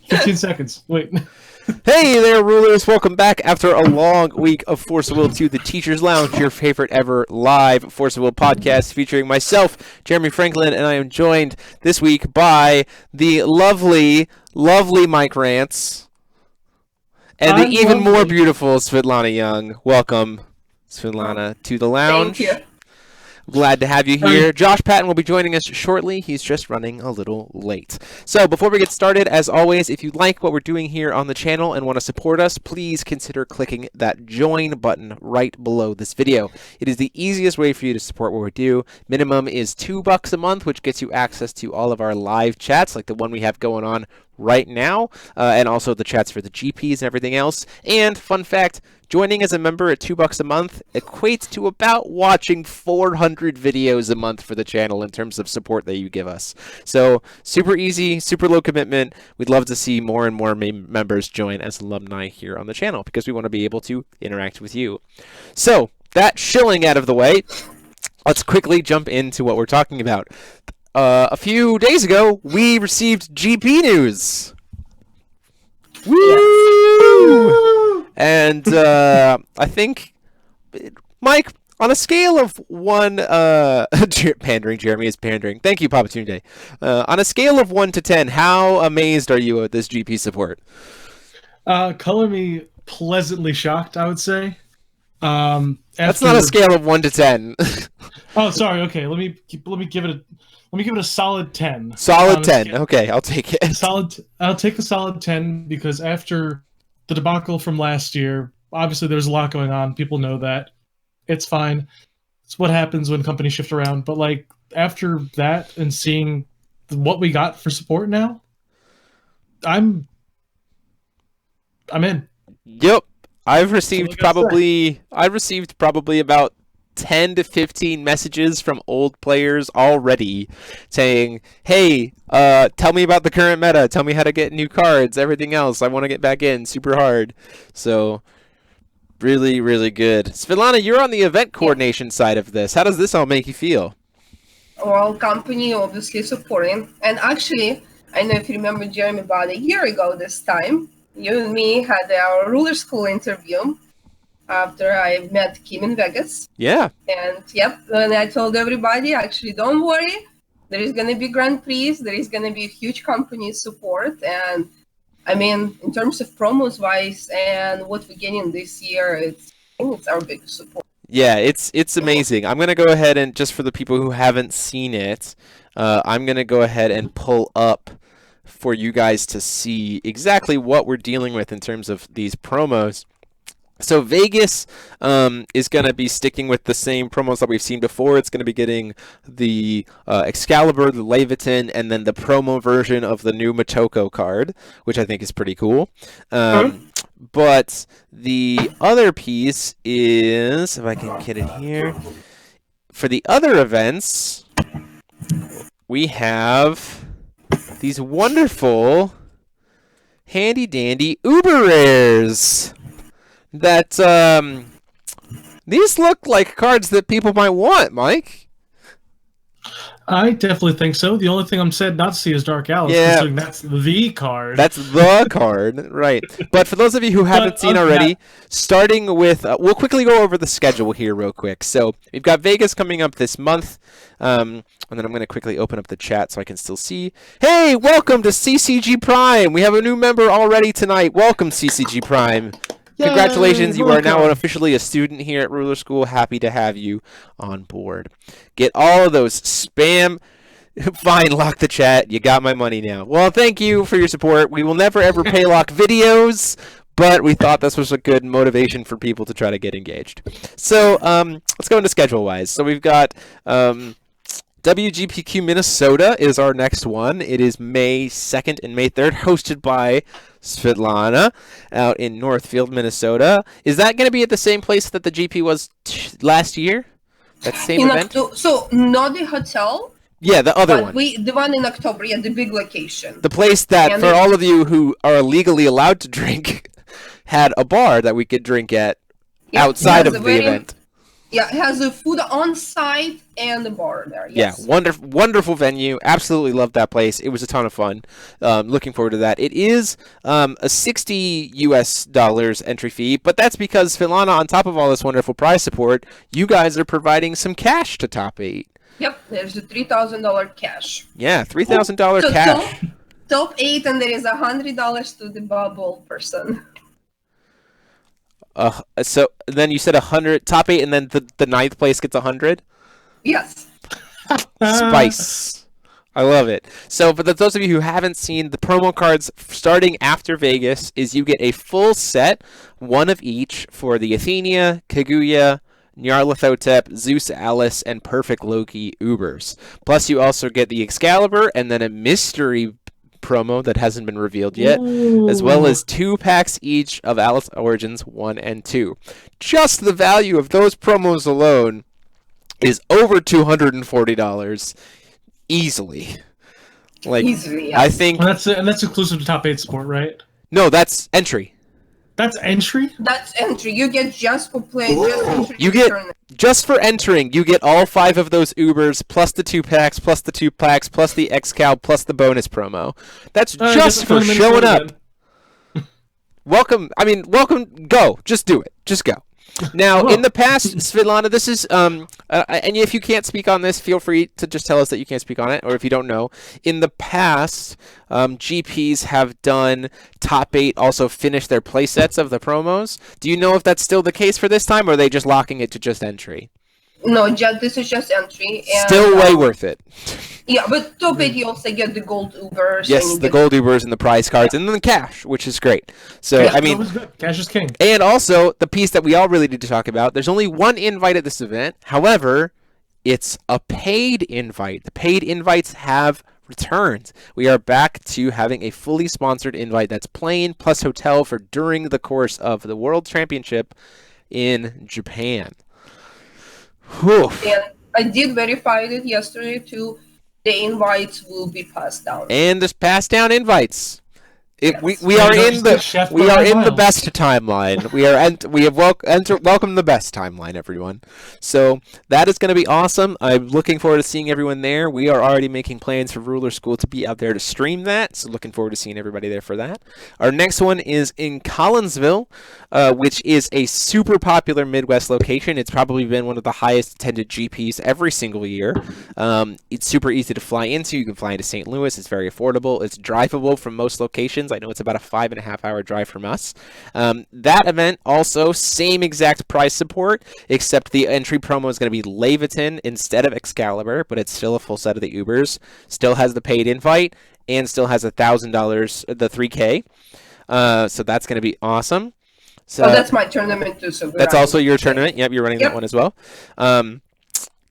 15 seconds. Wait. Hey there, rulers! Welcome back after a long week of Force of Will to the Teacher's Lounge, your favorite ever live Force of Will podcast featuring myself, Jeremy Franklin, and I am joined this week by the lovely Mike Rance and the even more beautiful Svitlana Young. Welcome, Svitlana, to the lounge. Thank you. Glad to have you here. Josh Patton will be joining us shortly. He's just running a little late. So before we get started, as always, if you like what we're doing here on the channel and want to support us, please consider clicking that join button right below this video. It is the easiest way for you to support what we do. Minimum is $2 a month, which gets you access to all of our live chats, like the one we have going on right now, and also the chats for the GPs and everything else. And fun fact, joining as a member at $2 a month equates to about watching 400 videos a month for the channel in terms of support that you give us. So super easy, super low commitment. We'd love to see more and more members join as alumni here on the channel because we want to be able to interact with you. So that shilling out of the way, let's quickly jump into what we're talking about. A few days ago, we received GP news. Woo! And I think, Mike, on a scale of 1, pandering, Jeremy is pandering. Thank you, Papa Tunde. On a scale of 1 to 10, how amazed are you at this GP support? Color me pleasantly shocked, I would say. That's not a scale of 1 to 10. Oh, sorry. Okay, let me give it a solid 10. Solid 10. Okay, I'll take it. I'll take the solid 10 because after the debacle from last year, obviously there's a lot going on. People know that. It's fine. It's what happens when companies shift around. But like after that and seeing what we got for support now, I'm in. Yep. I've received probably about 10 to 15 messages from old players already saying, hey, tell me about the current meta, tell me how to get new cards, everything else, I want to get back in super hard. So really, really good. Svitlana, you're on the event coordination side of this. How does this all make you feel? Well, company obviously supporting. And actually, I know if you remember, Jeremy, about a year ago this time, you and me had our ruler school interview after I met Kim in Vegas. Yeah. And and I told everybody, actually, don't worry. There is going to be Grand Prix. There is going to be huge company support. And I mean, in terms of promos wise and what we're getting this year, I think it's our biggest support. Yeah, it's amazing. I'm going to go ahead and, just for the people who haven't seen it, I'm going to go ahead and pull up for you guys to see exactly what we're dealing with in terms of these promos. So Vegas is going to be sticking with the same promos that we've seen before. It's going to be getting the Excalibur, the Leviathan, and then the promo version of the new Machiko card, which I think is pretty cool. But the other piece is, if I can get it here, for the other events, we have these wonderful, handy-dandy Uber Rares. That, these look like cards that people might want, Mike. I definitely think so. The only thing I'm sad not to see is Dark Alice. Yeah. That's the card. That's the card, right. But for those of you who haven't seen already, starting with, we'll quickly go over the schedule here real quick. So we've got Vegas coming up this month, and then I'm going to quickly open up the chat so I can still see. Hey, welcome to CCG Prime. We have a new member already tonight. Welcome, CCG Prime. Congratulations, you are now officially a student here at Ruler School. Happy to have you on board. Get all of those spam... Fine, lock the chat. You got my money now. Well, thank you for your support. We will never ever pay lock videos, but we thought this was a good motivation for people to try to get engaged. So let's go into schedule-wise. So we've got... WGPQ Minnesota is our next one. It is May 2nd and May 3rd, hosted by Svitlana out in Northfield, Minnesota. Is that going to be at the same place that the GP was last year? That same event? So, not the hotel. Yeah, the other one. The one in October, the big location. The place that, for all of you who are legally allowed to drink, had a bar that we could drink at outside of the event. Yeah, it has the food on site and the bar there. Yes. Yeah, wonderful venue. Absolutely loved that place. It was a ton of fun. Looking forward to that. It is a $60 US entry fee, but that's because Svitlana, on top of all this wonderful prize support, you guys are providing some cash to top 8. Yep, there's a $3,000 cash. Yeah, $3,000 So cash. top 8, and there is $100 to the bubble person. So then you said 100 top 8, and then the ninth place gets 100. Yes. Spice. I love it. So for those of you who haven't seen the promo cards, starting after Vegas is you get a full set, one of each for the Athenia, Kaguya, Nyarlathotep, Zeus Alice, and Perfect Loki Ubers. Plus you also get the Excalibur and then a mystery promo that hasn't been revealed yet, as well as 2 packs each of Alice Origins 1 and 2. Just the value of those promos alone is over $240 easily. Like, easily, yes. I think And that's inclusive to top 8 support, right? no, that's entry. That's entry? That's entry. You get just for playing. Just entry You to get tournament. just for entering. You get all 5 of those Ubers plus the 2 packs plus the 2 packs plus the Excal plus the bonus promo. That's just for showing up. Welcome. I mean, welcome. Go. Just do it. Just go. Now, in the past, Svitlana, this is and if you can't speak on this, feel free to just tell us that you can't speak on it, or if you don't know. In the past, GPs have done top 8 also finish their play sets of the promos. Do you know if that's still the case for this time, or are they just locking it to just entry? No, this is just entry. And, Still way worth it. Yeah, but top 8 you also get the gold Ubers. Yes, and you the get- gold Ubers and the prize cards, and then the cash, which is great. So, Yeah, I mean, Cash is king. and also the piece that we all really need to talk about, there's only one invite at this event. However, it's a paid invite. The paid invites have returned. We are back to having a fully sponsored invite that's plane plus hotel for during the course of the World Championship in Japan. Whew. And I did verify it yesterday too. The invites will be passed down. And just pass down invites. We Yes. are There in goes the the chef we are by in the miles. best timeline. We have welcomed the best timeline, everyone. So that is going to be awesome. I'm looking forward to seeing everyone there. We are already making plans for Ruler School to be out there to stream that. So looking forward to seeing everybody there for that. Our next one is in Collinsville, which is a super popular Midwest location. It's probably been one of the highest attended GPs every single year. It's super easy to fly into. You can fly into St. Louis. It's very affordable. It's drivable from most locations. I know it's about a 5.5-hour drive from us. That event also same exact price support, except the entry promo is going to be Leviton instead of Excalibur, but it's still a full set of the Ubers. Still has the paid invite and still has $1,000, the 3K. So that's going to be awesome. So that's my tournament too. So that's also your tournament. Yep, you're running Yep. that one as well.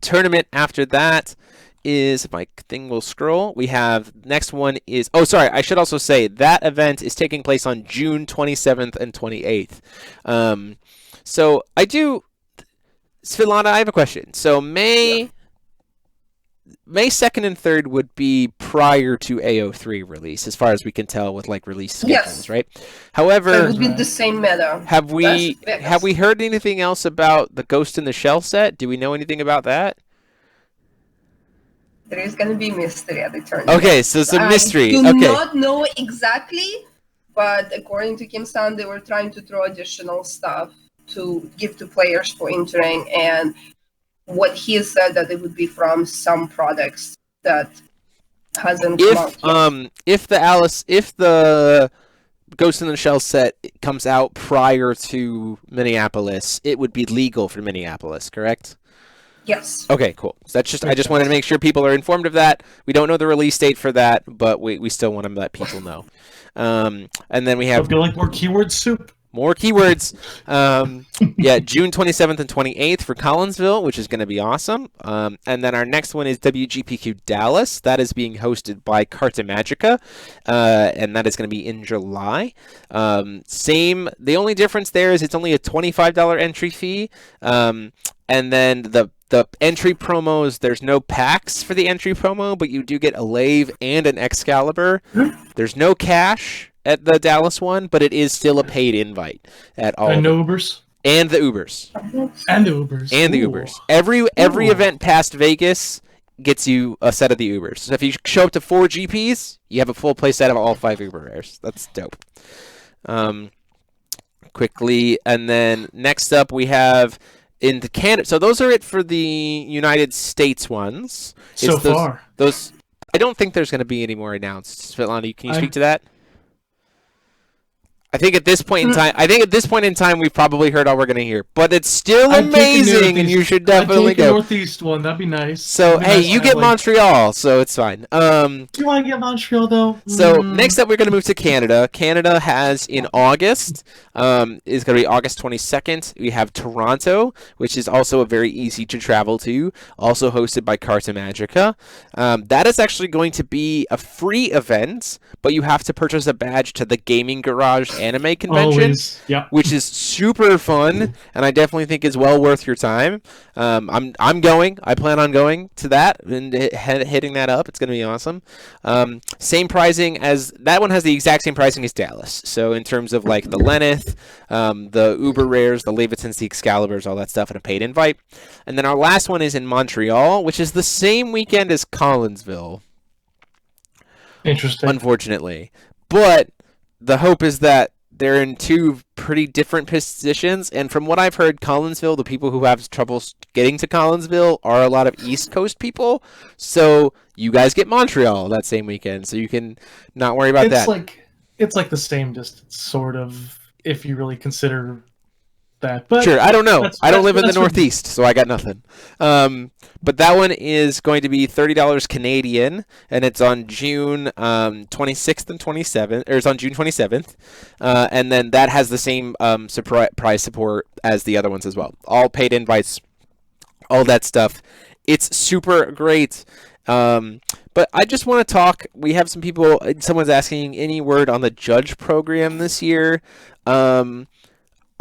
Tournament after that is, if my thing will scroll, we have next one is, oh sorry, I should also say that event is taking place on June 27th and 28th. So I do, Svitlana, I have a question. So May 2nd and 3rd would be prior to AO3 release, as far as we can tell with like release schedules, Yes. right? So it However, would be the same meta. have we Las Vegas. have we heard anything else about the Ghost in the Shell set? Do we know anything about that? There is going to be mystery at the tournament. Okay, so it's a mystery. I do Okay. not know exactly, but according to Kim-san, they were trying to throw additional stuff to give to players for entering, and what he said that it would be from some products that hasn't come out yet. If the Ghost in the Shell set comes out prior to Minneapolis, it would be legal for Minneapolis, correct? Yes. Okay, cool. So that's just I just wanted to make sure people are informed of that. We don't know the release date for that, but we still want to let people know. And then we have Hope you like more keyword soup. more keywords. Yeah, June 27th and 28th for Collinsville, which is going to be awesome. And then our next one is WGPQ Dallas. That is being hosted by Carta Magica, and that is going to be in July. The only difference there is it's only a $25 entry fee. And then the entry promos, there's no packs for the entry promo, but you do get a Lave and an Excalibur. There's no cash at the Dallas one, but it is still a paid invite at all. And no Ubers. And the Ubers. And the Ubers. And the Ooh. Ubers. Every event past Vegas gets you a set of the Ubers. So if you show up to 4 GPs, you have a full play set of all 5 Uber rares. That's dope. Quickly, and then next up we have in the Canada. So those are it for the United States ones. So It's those, far. those I don't think there's going to be any more announced. Svitlana, can you speak to that? I think at this point in time, we've probably heard all we're going to hear. But it's still amazing, and you should definitely go. Northeast one, that'd be nice. So hey, you get Montreal, so it's fine. Do you want to get Montreal though? So next up, we're going to move to Canada. Canada has in August, is going to be August 22nd. We have Toronto, which is also a very easy to travel to, also hosted by Carta Magica. That is actually going to be a free event, but you have to purchase a badge to the Gaming Garage anime convention, which is super fun, and I definitely think is well worth your time. I'm going. I plan on going to that and hitting that up. It's going to be awesome. Same pricing as that one has the exact same pricing as Dallas. So in terms of like the Lenneth, the Uber rares, the Levitins, the Excaliburs, all that stuff, and a paid invite. And then our last one is in Montreal, which is the same weekend as Collinsville. Interesting. Unfortunately, but the hope is that they're in 2 pretty different positions, and from what I've heard, Collinsville, the people who have trouble getting to Collinsville are a lot of East Coast people, so you guys get Montreal that same weekend, so you can not worry about that. It's like the same distance, sort of, if you really consider that. But sure, I don't know. I don't live in the Northeast, so I got nothing. But that one is going to be $30 Canadian, and it's on June 26th and 27th, or it's on June 27th, and then that has the same price support as the other ones as well. All paid invites, all that stuff. It's super great. But I just want to talk. We have some people. Someone's asking any word on the judge program this year.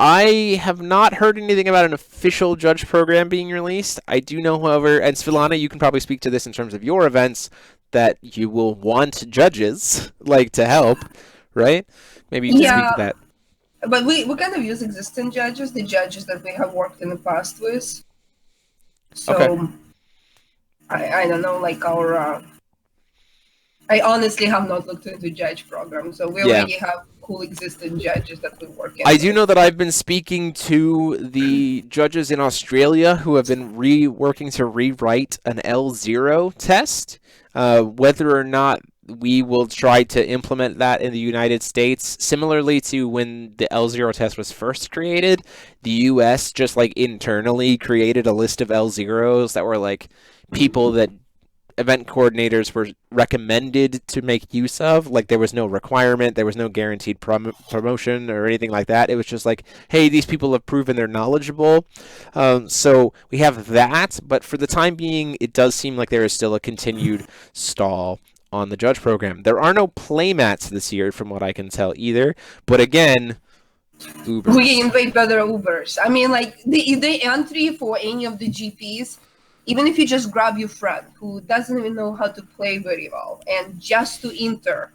I have not heard anything about an official judge program being released. I do know, however, and Svitlana, you can probably speak to this in terms of your events, that you will want judges to help, right? Maybe you can speak to that. But we kind of use existing judges, the judges that we have worked in the past with. So okay. I don't know, I honestly have not looked into judge programs, so we already have cool existing judges that we work in. I do know that I've been speaking to the judges in Australia who have been working to rewrite an L0 test. Whether or not we will try to implement that in the United States, similarly to when the L0 test was first created, the US just internally created a list of L0s that were people that event coordinators were recommended to make use of. There was no requirement, there was no guaranteed promotion or anything like that. It was just hey, these people have proven they're knowledgeable. So we have that, but for the time being, it does seem like there is still a continued stall on the judge program. There are no playmats this year, from what I can tell either. But again, Ubers. We invite better Ubers. I mean, the entry for any of the GPs, even if you just grab your friend who doesn't even know how to play very well, and just to enter,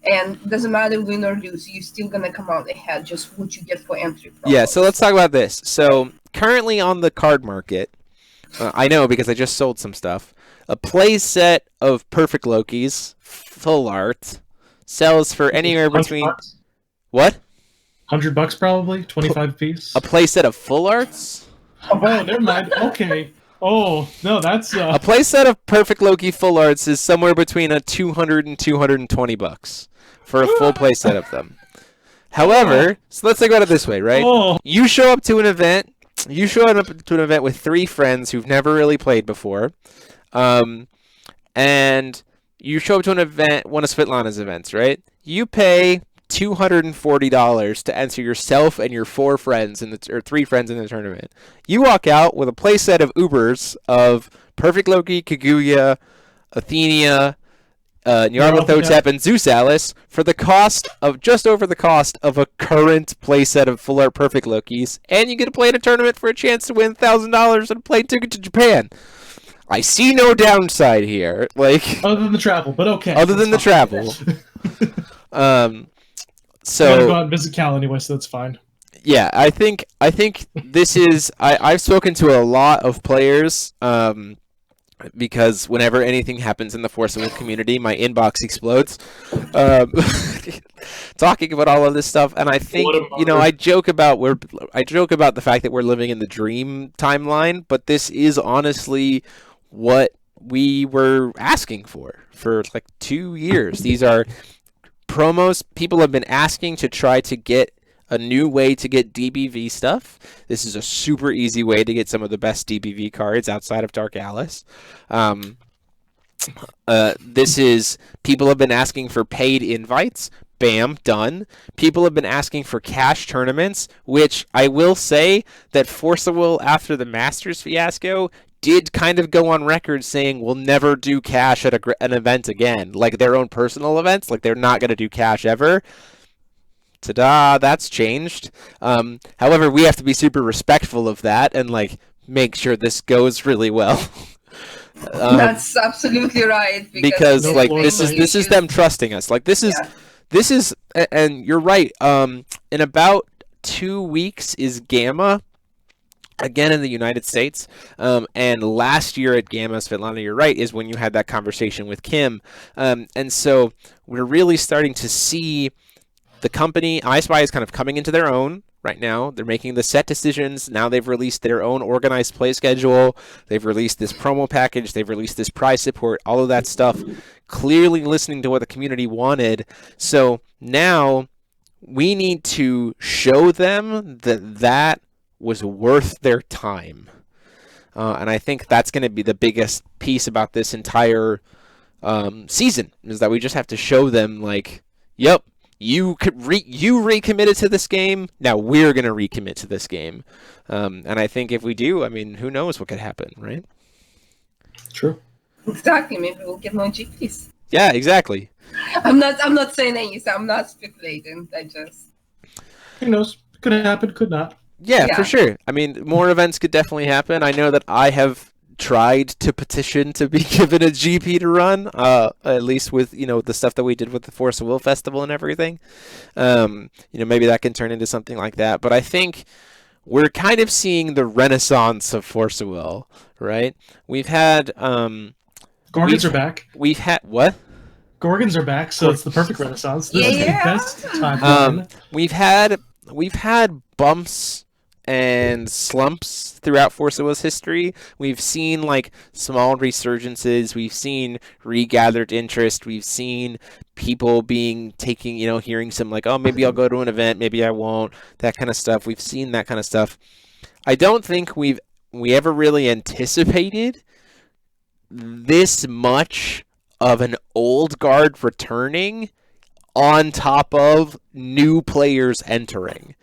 and doesn't matter win or lose, you're still gonna come out ahead. Just what you get for entry. Problems. Yeah. So let's talk about this. So currently on the card market, I know because I just sold some stuff. A play set of Perfect Lokis, full art, sells for anywhere between $100? What? $100 probably, 25 piece. A play set of full arts. Oh, never mind. Okay. Oh, no, that's... A playset of Perfect Loki Full Arts is somewhere between $200 and $220 for a full playset of them. However, so let's think about it this way, right? Oh. You show up to an event with 3 friends who've never really played before, and you show up to an event, one of Svitlana's events, right? You pay $240 to enter yourself and your 4 friends or 3 friends in the tournament. You walk out with a playset of Ubers of Perfect Loki, Kaguya, Athenia, Nyarlathotep, and Zeus Alice for the cost of just over the cost of a current playset of full art Perfect Lokis, and you get to play in a tournament for a chance to win $1,000 and a plane ticket to Japan. I see no downside here. Other than the travel, but okay. Other than the travel. So I'm gonna go out and visit Cal anyway, so that's fine. Yeah, I think this is. I've spoken to a lot of players. Because whenever anything happens in the Force of Will community, my inbox explodes. Talking about all of this stuff, and I think I joke about the fact that we're living in the dream timeline, but this is honestly what we were asking for like 2 years. These are promos. People have been asking to try to get a new way to get DBV stuff. This is a super easy way to get some of the best DBV cards outside of Dark Alice. This is, people have been asking for paid invites. Bam, done. People have been asking for cash tournaments, which I will say that Force of Will, after the Masters fiasco, did kind of go on record saying we'll never do cash at an event again. Like their own personal events, like they're not going to do cash ever. Ta-da, that's changed. However, we have to be super respectful of that and like make sure this goes really well. That's absolutely right. Because like this is them trusting us. Like this is, and you're right. In about 2 weeks is Gamma, again in the United States. And last year at Gamma, Svitlana, you're right, is when you had that conversation with Kim. And so we're really starting to see the company, I Spy, is kind of coming into their own right now. They're making the set decisions. Now they've released their own organized play schedule. They've released this promo package. They've released this prize support, all of that stuff, clearly listening to what the community wanted. So now we need to show them that was worth their time. And I think that's going to be the biggest piece about this entire season, is that we just have to show them, like, yep, you recommitted to this game. Now we're going to recommit to this game. And I think if we do, I mean, who knows what could happen, right? True. Exactly. Maybe we'll get more GPs. Yeah, exactly. I'm not saying anything. I'm not speculating. I just. Who knows? Could happen. Could not. Yeah, for sure. I mean, more events could definitely happen. I know that I have tried to petition to be given a GP to run, at least with, the stuff that we did with the Force of Will Festival and everything. Maybe that can turn into something like that. But I think we're kind of seeing the renaissance of Force of Will, right? We've had... Gorgons are back. We've had... What? Gorgons are back, so it's the perfect renaissance. This is the best time. We've had bumps and slumps throughout Force of Will's history. We've seen like small resurgences. We've seen regathered interest. We've seen people hearing some like, oh, maybe I'll go to an event, maybe I won't, that kind of stuff. We've seen that kind of stuff. I don't think we ever really anticipated this much of an old guard returning on top of new players entering.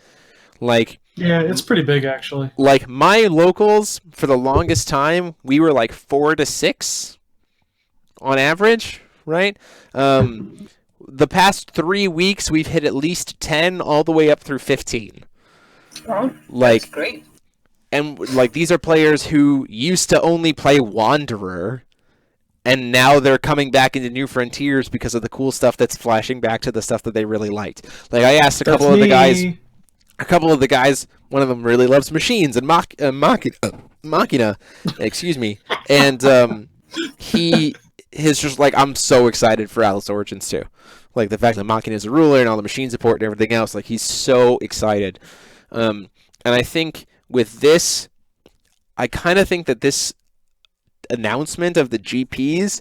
Like, yeah, it's pretty big, actually. Like, my locals, for the longest time, we were like 4 to 6 on average, right? The past 3 weeks, we've hit at least 10 all the way up through 15. Oh, like, that's great. And, like, these are players who used to only play Wanderer, and now they're coming back into New Frontiers because of the cool stuff that's flashing back to the stuff that they really liked. Like, I asked a couple of the guys, one of them really loves machines and Machina, excuse me, and he is just like, I'm so excited for Alice Origins too. Like the fact that Machina is a ruler and all the machine support and everything else, like he's so excited. And I think with this, I kind of think that this announcement of the GPs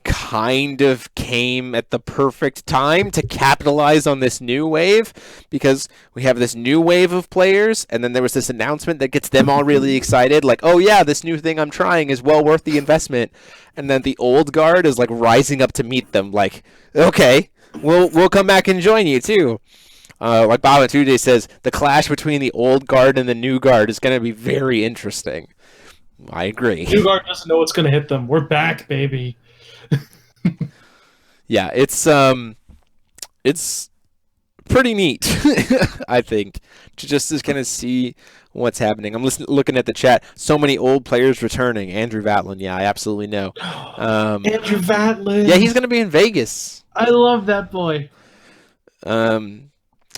kind of came at the perfect time to capitalize on this new wave, because we have this new wave of players, and then there was this announcement that gets them all really excited, like, oh yeah, this new thing I'm trying is well worth the investment, and then the old guard is like rising up to meet them, like, okay, we'll come back and join you too. Like Baba Tude says, the clash between the old guard and the new guard is going to be very interesting. I agree. New guard doesn't know what's going to hit them. We're back, baby. Yeah, it's pretty neat, I think, to just kind of see what's happening. I'm looking at the chat. So many old players returning. Andrew Vatlin, yeah, I absolutely know. Andrew Vatlin. Yeah, he's going to be in Vegas. I love that boy.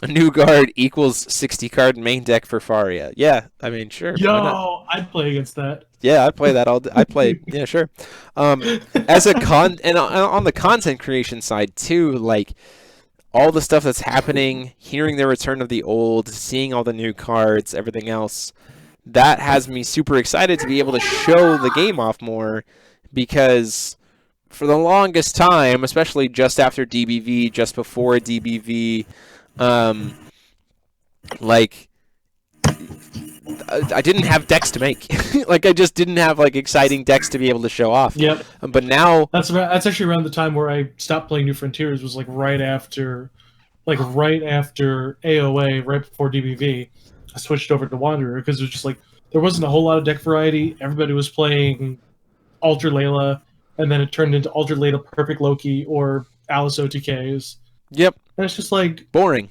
A new guard equals 60 card main deck for Faria. Yeah, I mean, sure. Why not? Yo, I'd play against that. Yeah, I play that all day. I play, yeah, sure. As a and on the content creation side too, like all the stuff that's happening, hearing the return of the old, seeing all the new cards, everything else, that has me super excited to be able to show the game off more, because for the longest time, especially just after DBV, just before DBV, like I didn't have decks to make. Like I just didn't have like exciting decks to be able to show off. Yep. But now That's actually around the time where I stopped playing New Frontiers. Was like right after AOA, right before DBV. I switched over to Wanderer because it was just like there wasn't a whole lot of deck variety. Everybody was playing Ultra Layla, and then it turned into Ultra Layla Perfect Loki or Alice OTKs. yep, And it's just like, boring.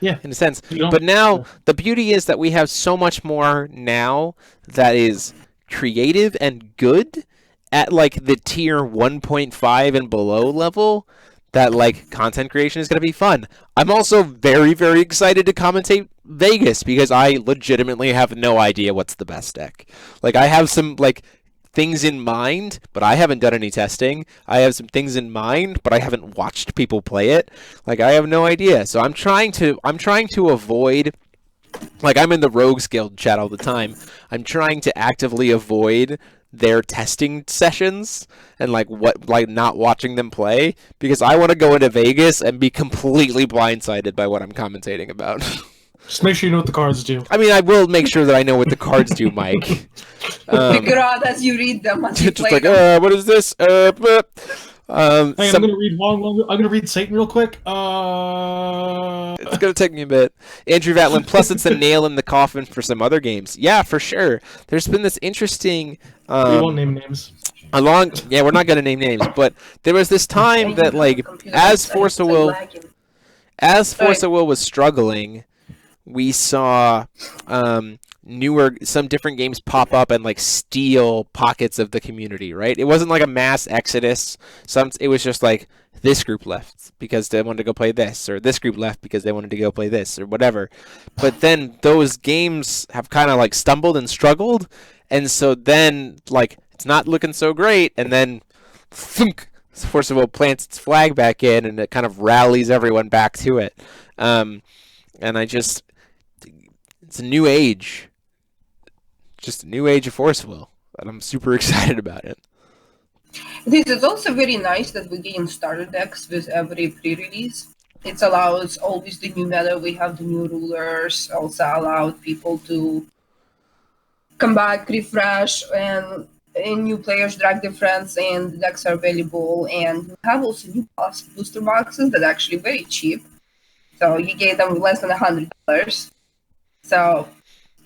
yeah, In a sense. you don't- But now the beauty is that we have so much more now that is creative and good at like the tier 1.5 and below level, that like content creation is going to be fun. I'm also very, very excited to commentate Vegas because I legitimately have no idea what's the best deck. Like I have some like things in mind, but I haven't done any testing. I have some things in mind, but I haven't watched people play it. Like I have no idea. So I'm trying to avoid, like I'm in the Rogues Guild chat all the time. I'm trying to actively avoid their testing sessions and like not watching them play, because I want to go into Vegas and be completely blindsided by what I'm commentating about. just make sure you know what the cards do. I mean, I will make sure that I know what the cards do, Mike. Figure out as you read them. As you Just play like, them. what is this? Hey, I'm gonna read I'm gonna read Satan real quick. It's gonna take me a bit. Andrew Vatlin, plus it's a nail in the coffin for some other games. Yeah, for sure. There's been this interesting We won't name names. we're not gonna name names, but there was this time that like as Force of Will was struggling, we saw some different games pop up and like steal pockets of the community, right? It wasn't like a mass exodus. It was just like this group left because they wanted to go play this, or this group left because they wanted to go play this, or whatever. But then those games have kind of like stumbled and struggled, and so then like it's not looking so great, and then thunk, Force of Will plants its flag back in, and it kind of rallies everyone back to it. And it's a new age. Just a new age of Force of Will, and I'm super excited about it. It's also very nice that we're getting starter decks with every pre-release. It allows always the new meta. We have the new rulers. Also allowed people to come back, refresh, and new players drag their friends, and the decks are available. And we have also new booster boxes that are actually very cheap. So you get them less than $100. So,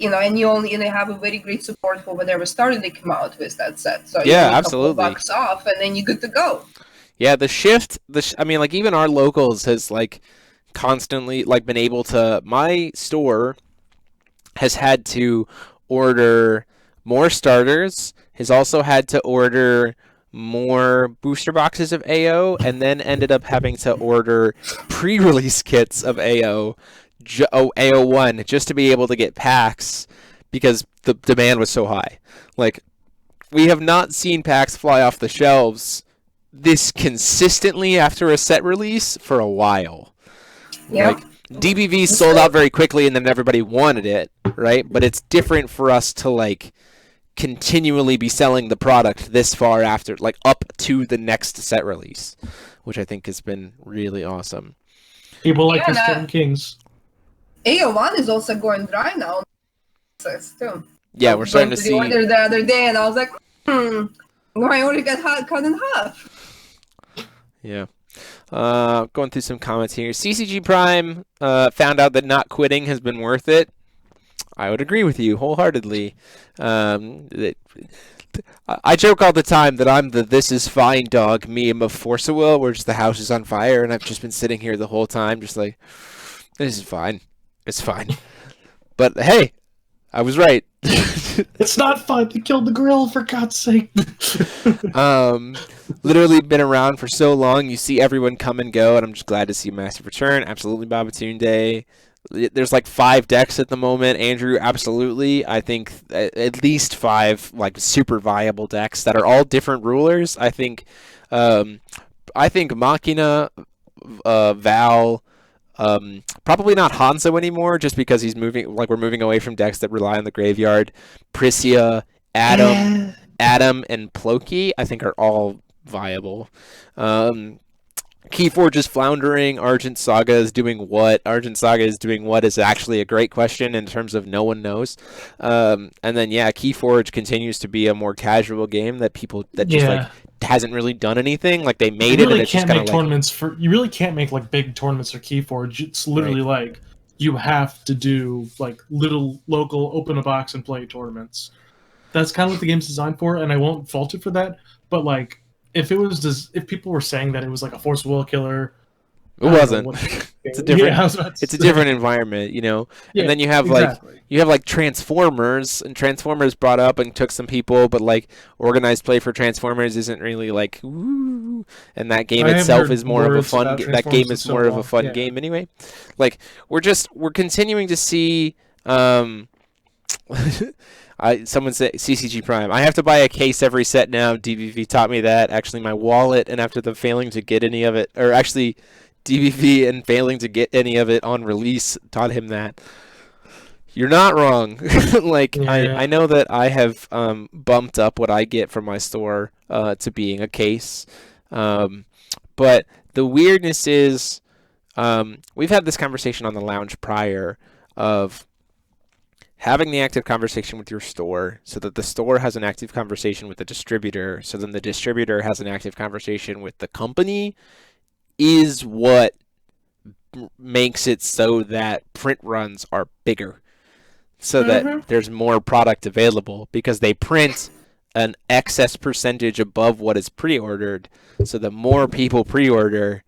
and you only have a very great support for whatever starter they come out with that set. So yeah, you absolutely. $2 off, and then you're good to go. Yeah, the shift. I mean, like even our locals has like constantly like been able to. My store has had to order more starters. Has also had to order more booster boxes of AO, and then ended up having to order pre-release kits of AO1 just to be able to get packs because the demand was so high. Like, we have not seen packs fly off the shelves this consistently after a set release for a while. Yeah. Like, DBV sold out very quickly and then everybody wanted it, right? But it's different for us to, like, continually be selling the product this far after, like, up to the next set release, which I think has been really awesome. People like the Seven Kings. AO1 is also going dry now. Too. Yeah, we're starting to see. I ordered the other day, and I was like, my order got cut in half. Yeah. Going through some comments here. CCG Prime found out that not quitting has been worth it. I would agree with you wholeheartedly. I joke all the time that I'm the "this is fine" dog meme of Force of Will, where just the house is on fire, and I've just been sitting here the whole time, just like, this is fine. It's fine. But hey, I was right. It's not fun. They killed the grill, for God's sake. Literally been around for so long. You see everyone come and go, and I'm just glad to see Massive Return. Absolutely Babatunde. There's like 5 decks at the moment. Andrew, absolutely. I think at least 5 like super viable decks that are all different rulers. I think Machina, Val, probably not Hanzo anymore, just because he's moving. Like we're moving away from decks that rely on the graveyard. Prisia, Adam, and Ploki, I think are all viable. Keyforge is floundering. Argent Saga is doing what? Argent Saga is doing what is actually a great question in terms of no one knows. And then Keyforge continues to be a more casual game that just like hasn't really done anything. Like they made it, and it's just kind of like tournaments you really can't make like big tournaments for Keyforge. It's literally like you have to do like little local open a box and play tournaments. That's kind of what the game's designed for, and I won't fault it for that. But like, if people were saying that it was like a Force Will killer, it wasn't. It's a different. It's a different environment, you know. Yeah, and then you have like Transformers, and Transformers brought up and took some people, but like organized play for Transformers isn't really like woo. And that game itself is more of a fun. That game is more of a fun game anyway. Like we're continuing to see. Someone said CCG Prime. I have to buy a case every set now. DBV taught me that. Actually, my wallet, and after the failing to get any of it, or actually DBV and failing to get any of it on release taught him that. You're not wrong. I know that I have bumped up what I get from my store to being a case. But the weirdness is, we've had this conversation on the lounge prior of having the active conversation with your store so that the store has an active conversation with the distributor, so then the distributor has an active conversation with the company, is what makes it so that print runs are bigger, so that there's more product available, because they print an excess percentage above what is pre-ordered. So the more people pre-order,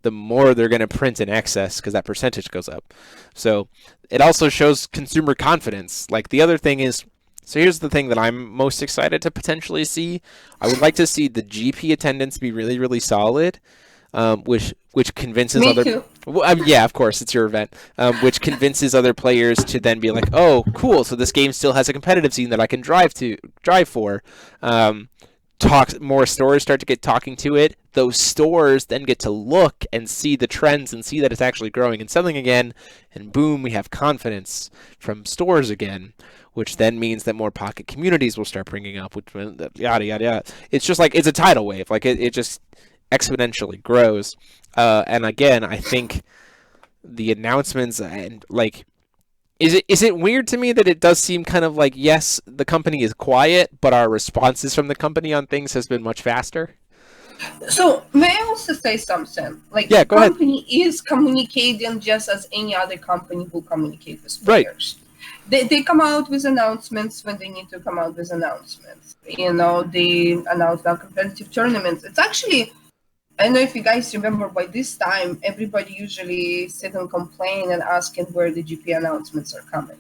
the more they're going to print in excess, because that percentage goes up. So it also shows consumer confidence. Like the other thing is, so here's the thing that I'm most excited to potentially see. I would like to see the GP attendance be really, really solid, which convinces Me too. Well, yeah, of course, it's your event. Which convinces other players to then be like, oh, cool, so this game still has a competitive scene that I can drive for. More stores start to get talking to it. Those stores then get to look and see the trends and see that it's actually growing and selling again, and boom, we have confidence from stores again, which then means that more pocket communities will start bringing up, which yada yada yada. It's just like it's a tidal wave, like it just exponentially grows. And again, I think the announcements and like. Is it weird to me that it does seem kind of like, yes, the company is quiet, but our responses from the company on things has been much faster? So may I also say something? Like, yeah, the company is communicating just as any other company who communicates with players. Right. They come out with announcements when they need to come out with announcements. You know, they announce their competitive tournaments. It's actually, I don't know if you guys remember, by this time, everybody usually sit and complain and asking where the GP announcements are coming.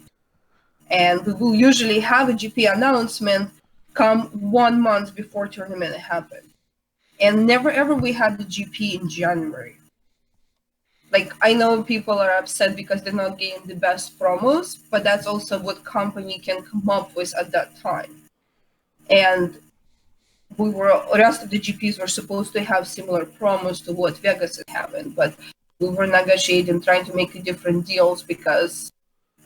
And we will usually have a GP announcement come 1 month before tournament happens. And never ever we had the GP in January. Like, I know people are upset because they're not getting the best promos, but that's also what company can come up with at that time. And the rest of the GPs were supposed to have similar promos to what Vegas is having, but we were negotiating, trying to make different deals because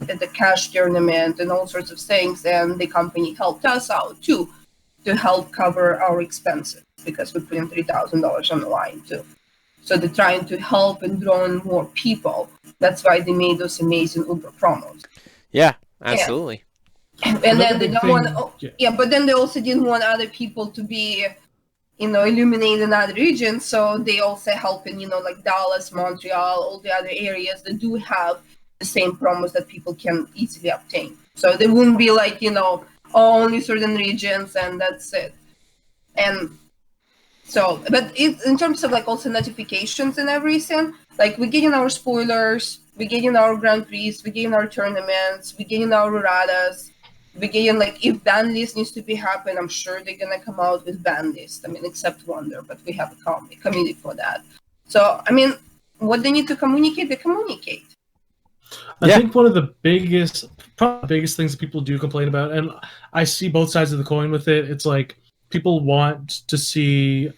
at the cash tournament and all sorts of things, and the company helped us out too to help cover our expenses because we put in $3,000 on the line too. So they're trying to help and draw in more people. That's why they made those amazing Uber promos. Yeah, absolutely. Yeah. And then they don't want, but then they also didn't want other people to be, illuminated in other regions. So they also help in, like Dallas, Montreal, all the other areas that do have the same promos that people can easily obtain. So they wouldn't be like, only certain regions and that's it. And so, but in terms of like also notifications and everything, like we're getting our spoilers, we're getting our Grand Prix, we're getting our tournaments, we're getting our erratas. Again, like if ban list needs to be happen, I'm sure they're gonna come out with ban list. I mean, except Wonder, but we have a committee for that. So I mean, what they need to communicate, they communicate. I think one of the biggest things that people do complain about, and I see both sides of the coin with it. It's like people want to see.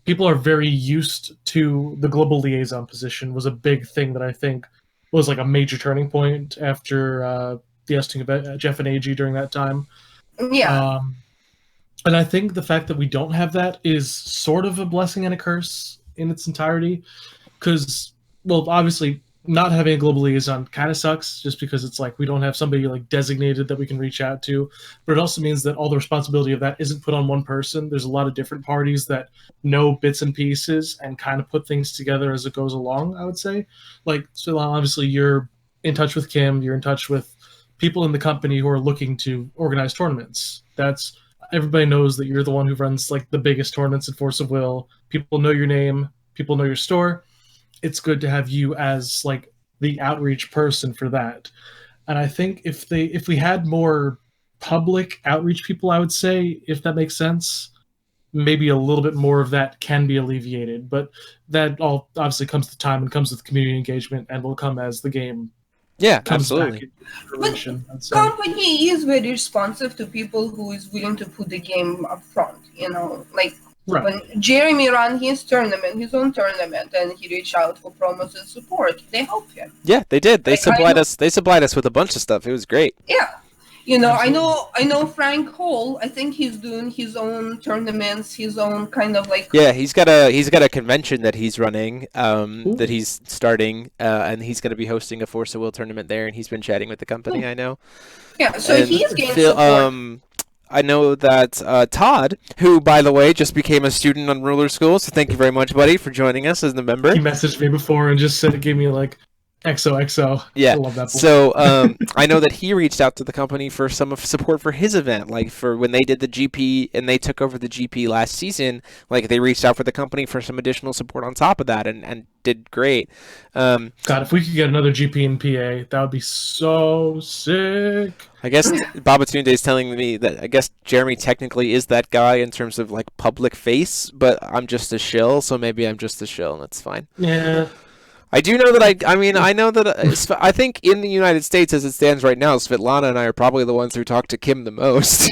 People are very used to the global liaison position. Was a big thing that I think was like a major turning point after the ousting of Jeff and AG during that time. Yeah. And I think the fact that we don't have that is sort of a blessing and a curse in its entirety. Because, well, obviously, not having a global liaison kind of sucks, just because it's like we don't have somebody like designated that we can reach out to. But it also means that all the responsibility of that isn't put on one person. There's a lot of different parties that know bits and pieces and kind of put things together as it goes along, I would say. Like, so obviously you're in touch with Kim, you're in touch with people in the company who are looking to organize tournaments. That's everybody knows that you're the one who runs like the biggest tournaments in Force of Will. People know your name, people know your store. It's good to have you as like the outreach person for that. And I think if we had more public outreach people, I would say, if that makes sense, maybe a little bit more of that can be alleviated. But that all obviously comes with time and comes with community engagement and will come as the game comes absolutely. But company is very responsive to people who is willing to put the game up front, you know, like when Jeremy ran his own tournament, and he reached out for promos and support, they helped him. Yeah, they did. They supplied us. They supplied us with a bunch of stuff. It was great. Yeah, you know, absolutely. I know Frank Hall. I think he's doing his own tournaments, his own kind of like. Yeah, he's got a convention that he's running, that he's starting, and he's going to be hosting a Force of Will tournament there, and he's been chatting with the company. I know. Yeah, so he's getting support. I know that Todd, who, by the way, just became a student on Ruler School, so thank you very much, buddy, for joining us as the member. He messaged me before and just said it gave me like XOXO. Yeah. I love that. So I know that he reached out to the company for some of support for his event, like for when they did the GP and they took over the GP last season. Like they reached out for the company for some additional support on top of that, and did great. God, if we could get another GP in PA, that would be so sick. I guess Babatunde is telling me that I guess Jeremy technically is that guy in terms of like public face, but I'm just a shill, so maybe I'm just a shill, and that's fine. Yeah. I do know that I know that I think in the United States as it stands right now, Svitlana and I are probably the ones who talk to Kim the most.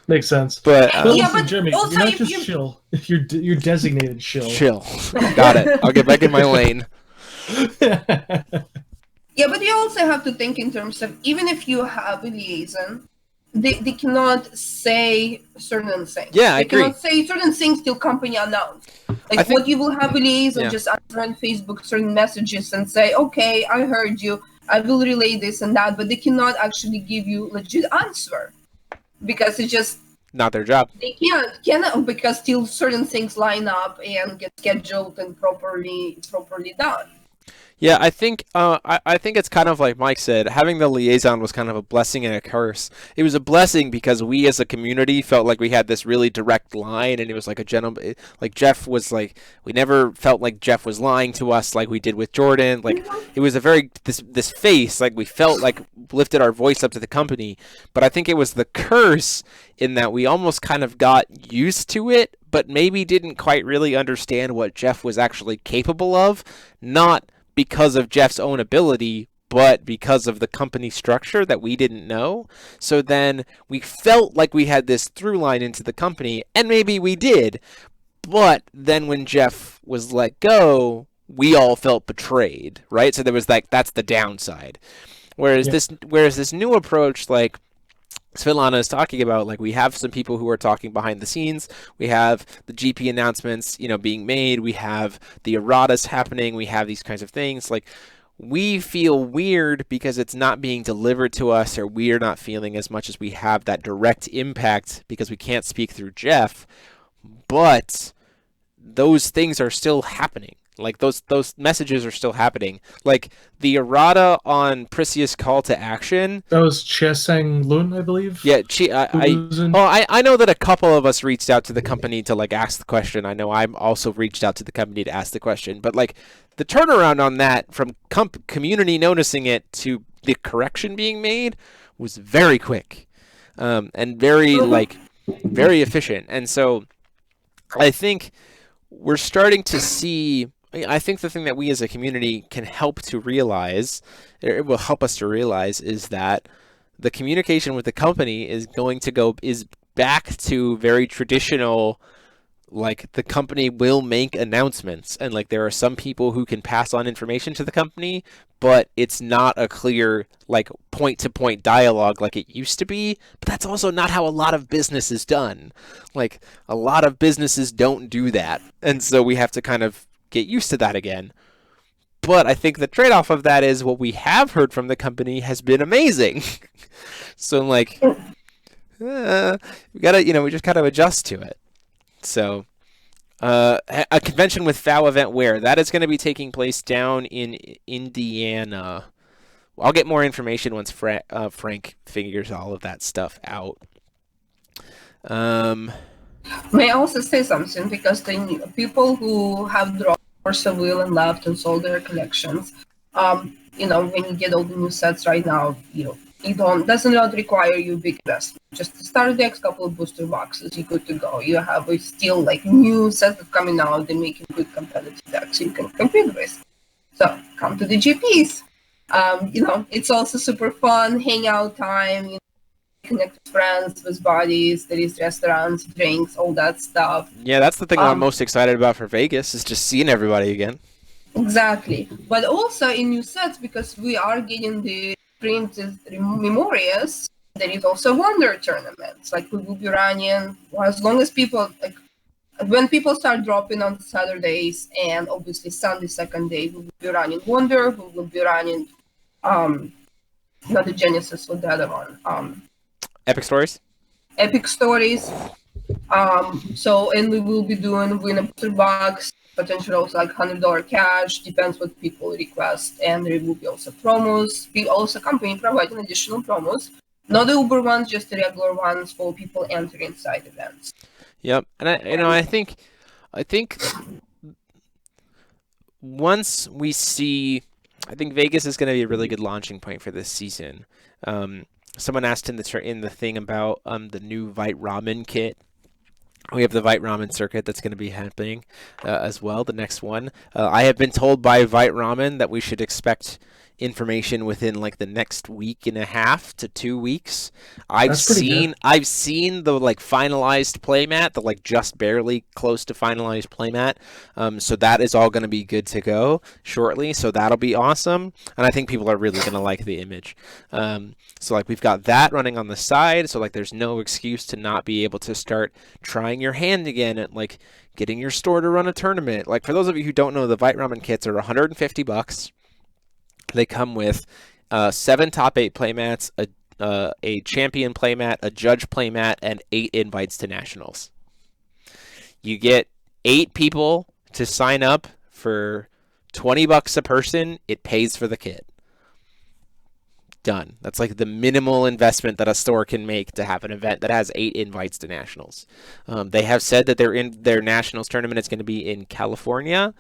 Makes sense. But, listen, Jeremy, you're not just shill. You're designated shill. Shill. Got it. I'll get back in my lane. Yeah, but you also have to think in terms of, even if you have a liaison, they cannot say certain things. Yeah, I agree. They cannot say certain things till company announce. Like what you will have a liaison just answer on Facebook certain messages and say, okay, I heard you, I will relay this and that, but they cannot actually give you legit answer because it's just not their job. They cannot because till certain things line up and get scheduled and properly done. Yeah, I think it's kind of like Mike said, having the liaison was kind of a blessing and a curse. It was a blessing because we as a community felt like we had this really direct line, and it was like a gentleman, like Jeff was like, we never felt like Jeff was lying to us like we did with Jordan. Like it was a very, this face, like we felt like lifted our voice up to the company. But I think it was the curse in that we almost kind of got used to it, but maybe didn't quite really understand what Jeff was actually capable of, not because of Jeff's own ability, but because of the company structure that we didn't know. So then we felt like we had this through line into the company, and maybe we did. But then when Jeff was let go, we all felt betrayed, right? So there was like, that's the downside. Whereas this new approach, like Svitlana is talking about, like we have some people who are talking behind the scenes. We have the GP announcements, being made. We have the erratas happening. We have these kinds of things. Like we feel weird because it's not being delivered to us, or we're not feeling as much as we have that direct impact because we can't speak through Jeff. But those things are still happening. Like those messages are still happening. Like the errata on Pricious call to action. That was Chesang Lun, I believe. Yeah, I know that a couple of us reached out to the company to like ask the question. I know I'm also reached out to the company to ask the question. But like the turnaround on that from community noticing it to the correction being made was very quick, and very very efficient. And so I think we're starting to see. I think the thing that we as a community can help to realize, it will help us to realize, is that the communication with the company is back to very traditional. Like, the company will make announcements, and like there are some people who can pass on information to the company, but it's not a clear like point-to-point dialogue like it used to be. But that's also not how a lot of business is done. Like, a lot of businesses don't do that, and so we have to kind of get used to that again. But I think the trade-off of that is what we have heard from the company has been amazing. So like, we just gotta adjust to it. So, a convention with FOW event where? That is going to be taking place down in Indiana. I'll get more information once Frank figures all of that stuff out. May I also say something? Because the people who have dropped Force of Will and left and sold their collections, when you get all the new sets right now, doesn't not require you big investment. Just start the next couple of booster boxes, you're good to go. You have still like new sets that coming out, they're making good competitive decks you can compete with. So come to the GPs. It's also super fun, hangout time, connect with friends, with buddies, there is restaurants, drinks, all that stuff. Yeah, that's the thing I'm most excited about for Vegas, is just seeing everybody again. Exactly. But also in new sets, because we are getting the printed memorias, there is also Wonder tournaments. Like, we will be running, as long as people, like, when people start dropping on Saturdays, and obviously Sunday, second day, we will be running Wonder, we will be running, not the Genesis, or the other one. Epic Stories? Epic Stories. And we will be doing win a booster box, potentially also like $100 cash, depends what people request, and there will be also promos. We also company providing additional promos, not the Uber ones, just the regular ones for people entering inside events. Yep, and I think once we see, I think Vegas is going to be a really good launching point for this season. Someone asked in the thing about the new Vite Ramen kit. We have the Vite Ramen circuit that's going to be happening as well, the next one. I have been told by Vite Ramen that we should expect information within like the next week and a half to 2 weeks. I've seen the like finalized playmat, the like just barely close to finalized playmat. So that is all going to be good to go shortly. So that'll be awesome, and I think people are really going to like the image. So like we've got that running on the side. So like there's no excuse to not be able to start trying your hand again at like getting your store to run a tournament. Like, for those of you who don't know, the Vite Ramen kits are $150. They come with 7 top 8 playmats, a champion playmat, a judge playmat, and 8 invites to nationals. You get 8 people to sign up for $20 a person. It pays for the kit. Done. That's like the minimal investment that a store can make to have an event that has 8 invites to nationals. They have said that their nationals tournament is going to be in California,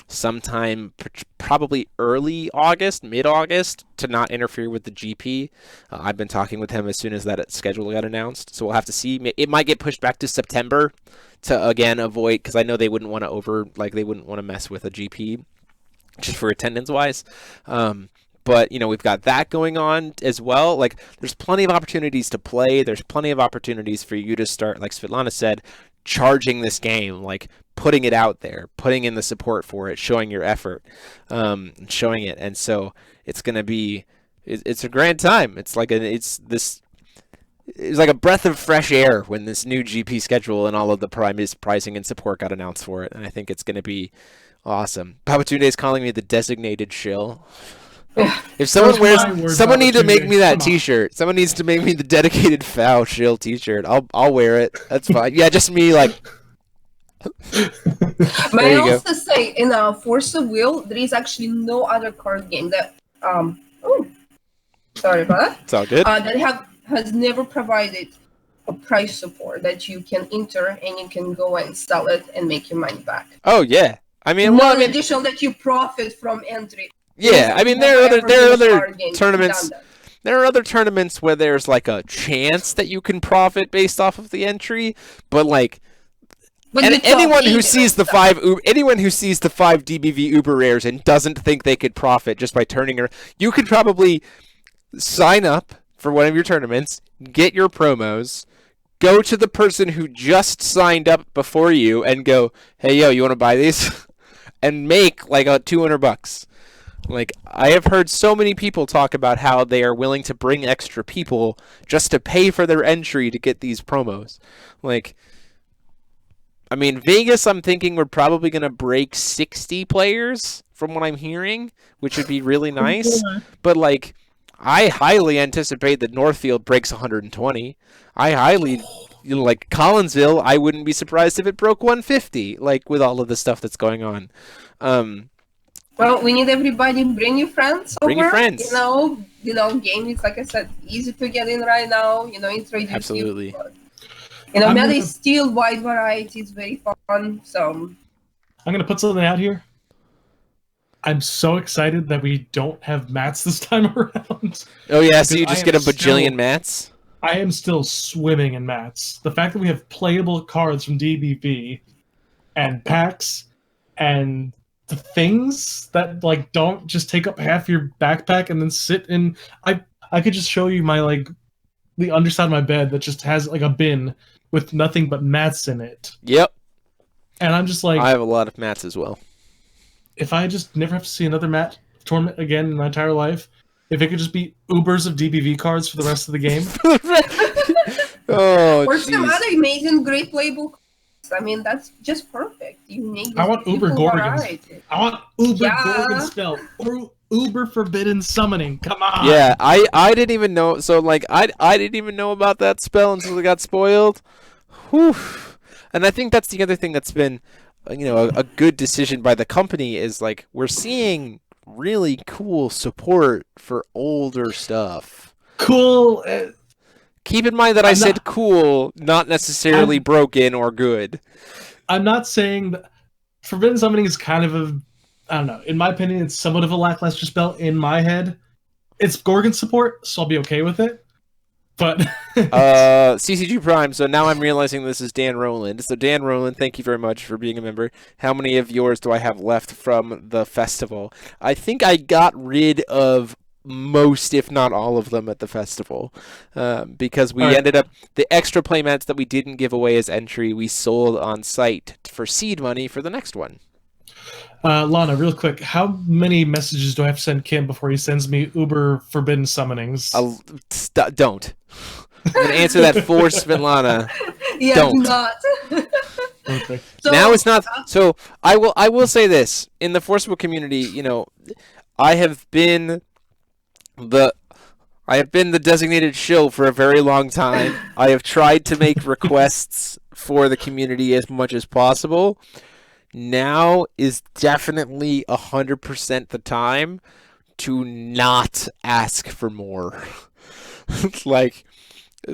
sometime probably early August, mid-August, to not interfere with the GP. I've been talking with him as soon as that schedule got announced, so we'll have to see. It might get pushed back to September to again avoid, because I know they wouldn't want to mess with a GP just for attendance wise. But, we've got that going on as well. Like, there's plenty of opportunities to play. There's plenty of opportunities for you to start, like Svitlana said, charging this game, like putting it out there, putting in the support for it, showing your effort, showing it. And so it's going to be, it's a grand time. It's like it's like a breath of fresh air when this new GP schedule and all of the pricing and support got announced for it. And I think it's going to be awesome. Papatunde is calling me the designated shill. If someone needs to make me that T-shirt. Someone needs to make me the dedicated foul shill T-shirt. I'll wear it. That's fine. Yeah, just me like. May I also say, in Force of Will, there is actually no other card game that sorry about that. It's all good. That has never provided a price support that you can enter and you can go and sell it and make your money back. Oh yeah, additional that you profit from entry. Yeah, I mean there are other tournaments. Done. There are other tournaments where there's like a chance that you can profit based off of the entry, but like anyone who sees the five DBV Uber rares and doesn't think they could profit just by turning her, you could probably sign up for one of your tournaments, get your promos, go to the person who just signed up before you and go, "Hey yo, you want to buy these?" and make like $200. Like, I have heard so many people talk about how they are willing to bring extra people just to pay for their entry to get these promos. Like, I mean, Vegas, I'm thinking we're probably going to break 60 players from what I'm hearing, which would be really nice. But, like, I highly anticipate that Northfield breaks 120. I highly, like, Collinsville, I wouldn't be surprised if it broke 150, like, with all of the stuff that's going on. Well, we need everybody. Bring your friends over. Bring your friends. Game is, like I said, easy to get in right now. Introduce Absolutely. Meta is still wide variety. It's very fun. So I'm gonna put something out here. I'm so excited that we don't have mats this time around. Oh yeah, so you just get a bajillion mats? I am still swimming in mats. The fact that we have playable cards from DBV and packs and the things that like don't just take up half your backpack and then sit in. I could just show you my like the underside of my bed that just has like a bin with nothing but mats in it. Yep. And I'm just like, I have a lot of mats as well. If I just never have to see another mat tournament again in my entire life, if it could just be Ubers of DBV cards for the rest of the game. Or some other amazing, great playable cards. I mean, that's just perfect. I want Uber Gorgons. I want Uber Gorgon spell. Or Uber Forbidden Summoning. Come on. Yeah, I didn't even know. So, like, I didn't even know about that spell until it got spoiled. Whew. And I think that's the other thing that's been, a good decision by the company is, like, we're seeing really cool support for older stuff. Cool. Keep in mind that I said cool, not necessarily broken or good. I'm not saying that Forbidden Summoning is kind of I don't know. In my opinion, it's somewhat of a lackluster spell in my head. It's Gorgon support, so I'll be okay with it. But CCG Prime. So now I'm realizing this is Dan Rowland. So Dan Rowland, thank you very much for being a member. How many of yours do I have left from the festival? I think I got rid of most, if not all of them at the festival, because we ended up, the extra playmats that we didn't give away as entry, we sold on site for seed money for the next one. Lana, real quick, how many messages do I have to send Kim before he sends me Uber Forbidden Summonings? Don't. I'm going to answer that for Svitlana. Yeah, don't. Not. Okay. So, now it's not. So I will say this, in the Forcible community, I have been the designated shill for a very long time. I have tried to make requests for the community as much as possible. Now is definitely 100% the time to not ask for more. Like,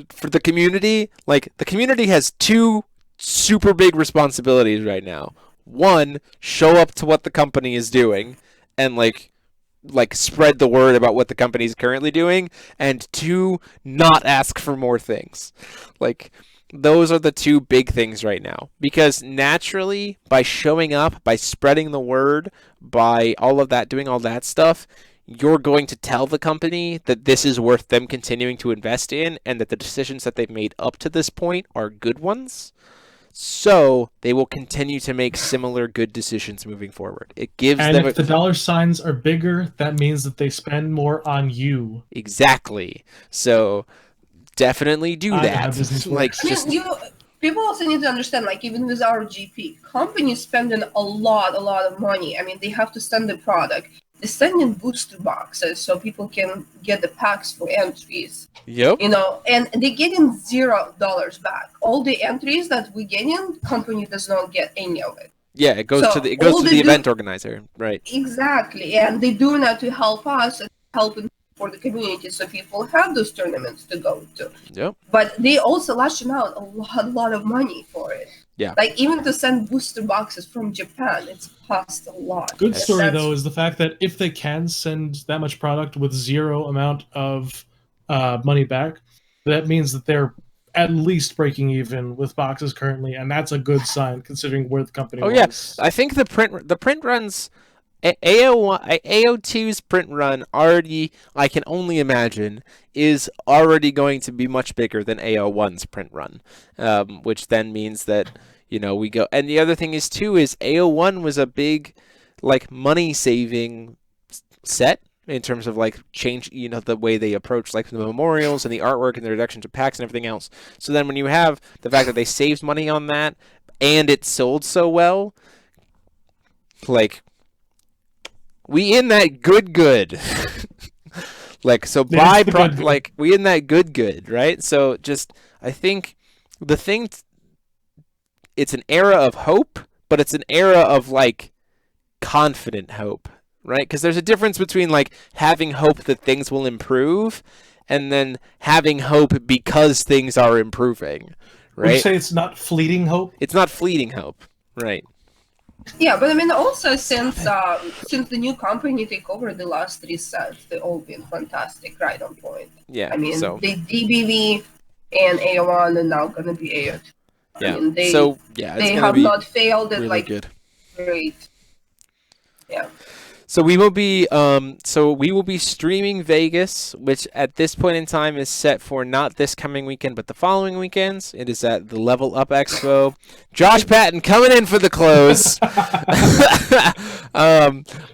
for the community, the community has two super big responsibilities right now. One, show up to what the company is doing and like spread the word about what the company is currently doing, and two, not ask for more things. Those are the two big things right now, because naturally, by showing up, by spreading the word, by all of that, doing all that stuff, you're going to tell the company that this is worth them continuing to invest in, and that the decisions that they've made up to this point are good ones. So they will continue to make similar good decisions moving forward. It gives them. And if the dollar signs are bigger, that means that they spend more on you. Exactly. So definitely do that. People also need to understand, even with our GP, companies spending a lot of money. I mean, they have to send the product. They send in booster boxes so people can get the packs for entries. Yep. And they get in $0 back. All the entries that we get in, company does not get any of it. Yeah, it goes to the event organizer, right? Exactly, and they do that to help us and helping for the community, so people have those tournaments to go to. Yep. But they also lashing out a lot of money for it. Yeah. Like, even to send booster boxes from Japan, it's cost a lot. Good story, though, is the fact that if they can send that much product with zero amount of money back, that means that they're at least breaking even with boxes currently, and that's a good sign considering where the company was. Yeah. I think the print runs, AO2's print run already, I can only imagine, is already going to be much bigger than AO1's print run, which then means that, you know, we go. And the other thing is too is AO1 was a big, like, money saving set. In terms of like change, you know, the way they approach like the memorials and the artwork and the reduction to packs and everything else. So then when you have the fact that they saved money on that and it sold so well, like, we in that good. Like, so buy like we in that good, right? So just, I think the thing, it's an era of hope, but it's an era of like confident hope. Right? Because there's a difference between like having hope that things will improve and then having hope because things are improving. Right? Would you say it's not fleeting hope? It's not fleeting hope. Right. Yeah, but I mean, also since the new company take over the last 3 sets, they've all been fantastic, right on point. Yeah. I mean, so, the DBV and AO1 are now going to be AO2. Yeah. I mean, they have not failed at really like good. Great. Yeah. So we will be streaming Vegas, which at this point in time is set for not this coming weekend, but the following weekends. It is at the Level Up Expo. Josh Patton coming in for the close.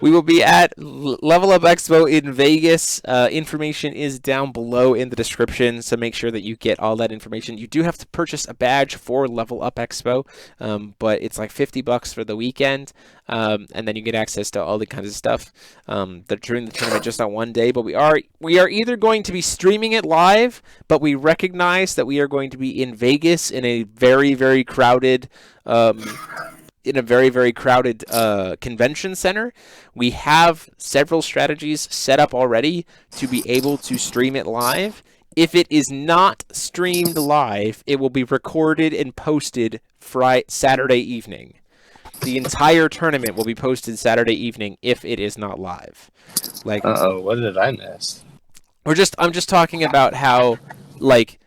We will be at Level Up Expo in Vegas. Information is down below in the description, so make sure that you get all that information. You do have to purchase a badge for Level Up Expo, but it's like $50 for the weekend, and then you get access to all the kinds of stuff during the tournament just on one day. But we are either going to be streaming it live, but we recognize that we are going to be in Vegas in a very, very crowded convention center. We have several strategies set up already to be able to stream it live. If it is not streamed live, it will be recorded and posted Saturday evening. The entire tournament will be posted Saturday evening if it is not live. Like, what did I miss? I'm just talking about how, like,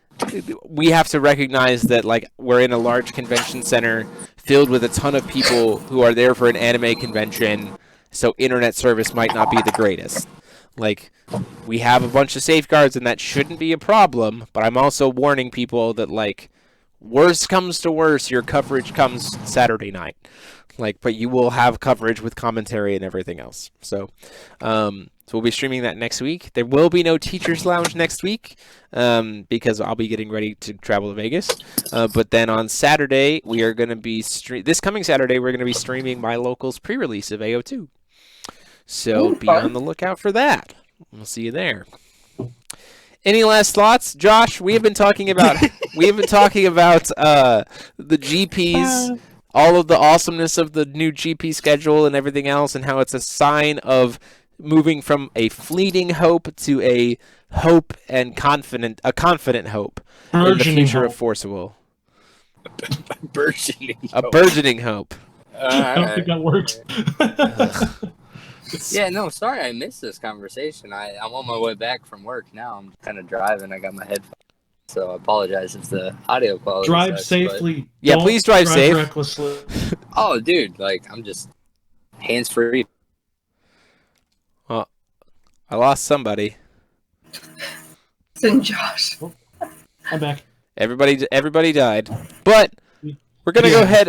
we have to recognize that, like, we're in a large convention center filled with a ton of people who are there for an anime convention, so internet service might not be the greatest. Like, we have a bunch of safeguards, and that shouldn't be a problem, but I'm also warning people that, like, worst comes to worst, your coverage comes Saturday night. Like, but you will have coverage with commentary and everything else. So we'll be streaming that next week. There will be no Teachers Lounge next week because I'll be getting ready to travel to Vegas. But then on Saturday, we are going to be this coming Saturday, we're going to be streaming My Local's pre-release of AO2. So be on the lookout for that. We'll see you there. Any last thoughts, Josh? We have been talking about the GPs. All of the awesomeness of the new GP schedule and everything else, and how it's a sign of moving from a fleeting hope to a hope and confident hope in the future of Forcible. A burgeoning hope. I don't think that works. Yeah, no, sorry I missed this conversation. I'm on my way back from work now. I'm kind of driving. I got my headphones. So I apologize if the audio quality drive sucks, safely. Yeah, please drive safe. Recklessly. Oh, dude, like, I'm just hands-free. Well, I lost somebody. It's Josh. I'm back. Everybody died. But we're gonna go ahead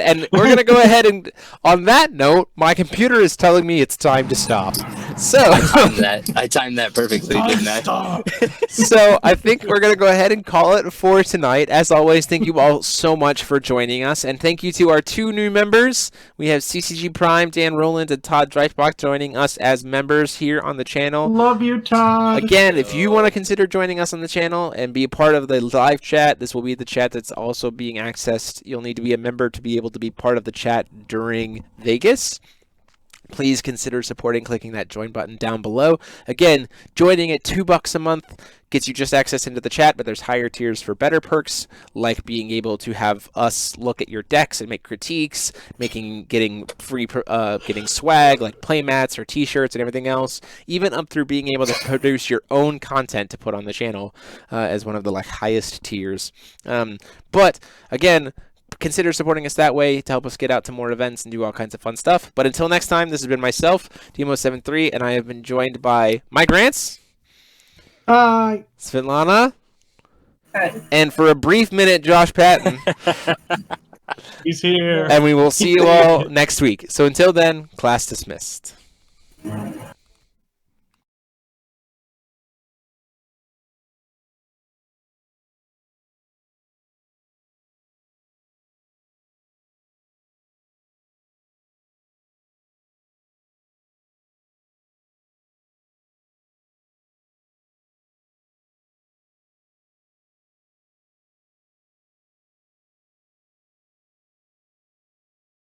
and on that note, my computer is telling me it's time to stop. So I timed that perfectly, didn't I? So I think we're gonna go ahead and call it for tonight. As always, thank you all so much for joining us, and thank you to our 2 new members. We have CCG Prime, Dan Rowland, and Todd Dreifbach joining us as members here on the channel. Love you, Todd. Again, if you want to consider joining us on the channel and be a part of the live chat, this will be the chat that's also being accessed. You'll need to be a member to be able to be part of the chat during Vegas. please consider supporting clicking that join button down below. Again, joining at $2 a month gets you just access into the chat, but there's higher tiers for better perks, like being able to have us look at your decks and make critiques, getting free getting swag like playmats or t-shirts and everything else, even up through being able to produce your own content to put on the channel as one of the like highest tiers. But again, consider supporting us that way to help us get out to more events and do all kinds of fun stuff. But until next time, this has been myself, Demo73, and I have been joined by my Grants. Hi. Svitlana. Hi. And for a brief minute, Josh Patton. He's here. And we will see you all next week. So until then, class dismissed.